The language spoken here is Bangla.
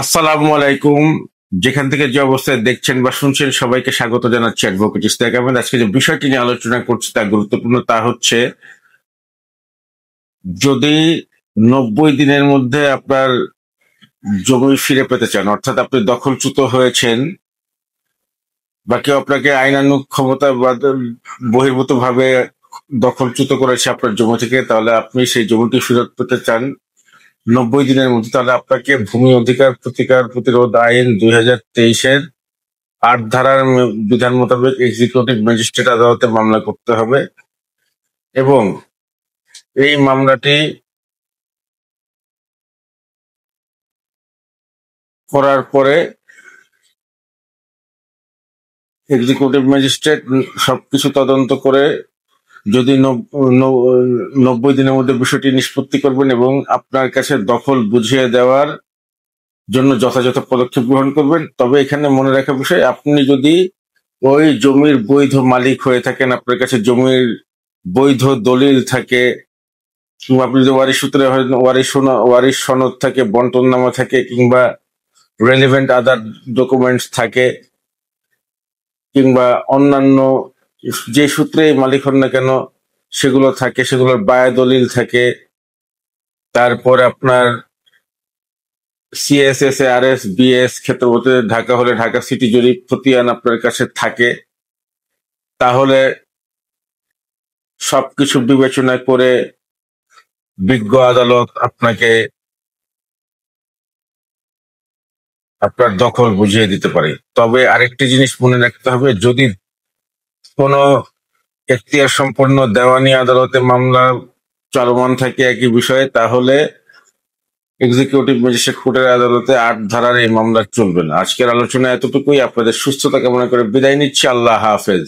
আসসালামু আলাইকুম। যেখান থেকে যে অবস্থায় দেখছেন বা শুনছেন সবাইকে স্বাগত জানাচ্ছি অ্যাডভোকেট ইশতিয়াক আহমেদ। আজকে যে বিষয়টি নিয়ে আলোচনা করছি তা গুরুত্বপূর্ণ, তা হচ্ছে যদি 90 দিনের মধ্যে আপনার জমি ফিরে পেতে চান, অর্থাৎ আপনি দখলচ্যুত হয়েছেন বা কেউ আপনাকে আইনানুগ ক্ষমতা বা বহির্ভূত ভাবে দখলচ্যুত করেছে আপনার জমি থেকে, তাহলে আপনি সেই জমিটি ফেরত পেতে চান 90 দিনের মধ্যে, তাহলে আপনাকে ভূমি অধিকার প্রতিকার প্রতিরোধ আইন 2023-এর 8 ধারার বিধান মোতাবেক এক্সিকিউটিভ ম্যাজিস্ট্রেট আদালতে মামলা করতে হবে এবং এই মামলাটি করার পরে এক্সিকিউটিভ ম্যাজিস্ট্রেট সবকিছু তদন্ত করে যদি 90 দিনের মধ্যে বিষয়টি নিষ্পত্তি করবেন এবং আপনার কাছে দখল বুঝিয়ে দেওয়ার জন্য যথাযথ পদক্ষেপ গ্রহণ করবেন। তবে এখানে মনে রাখার বিষয়, আপনি যদি ওই জমির বৈধ মালিক হয়ে থাকেন, আপনার কাছে জমির বৈধ দলিল থাকে, কিংবা আপনি যদি ওয়ারিশ সূত্রে ওয়ারিশ সনদ থাকে, বন্টননামা থাকে, কিংবা রেলিভেন্ট আদার ডকুমেন্টস থাকে, কিংবা অন্যান্য যে সূত্রে মালিক হন না কেন সেগুলো থাকে, সেগুলোর বায়া দলিল থাকে, তারপর আপনার সিএসএস আরএস বিএস ক্ষেত্রমতে ঢাকা হলে ঢাকা সিটি জরিপ খতিয়ান আপনার কাছে থাকে, তাহলে সবকিছু বিবেচনা করে বিজ্ঞ আদালত আপনাকে আপনার দখল বুঝিয়ে দিতে পারে। তবে আরেকটি জিনিস মনে রাখতে হবে, যদি কোনো এখতিয়ার সম্পন্ন দেওয়ানি আদালতে মামলা চলমান থাকে একই বিষয়ে, তাহলে এক্সিকিউটিভ ম্যাজিস্ট্রেট কোর্টের আদালতে 8 ধারার এই মামলা চলবে না। আজকের আলোচনা এতটুকুই। আপনাদের সুস্থতা কামনা করে বিদায় নিচ্ছি। আল্লাহ হাফেজ।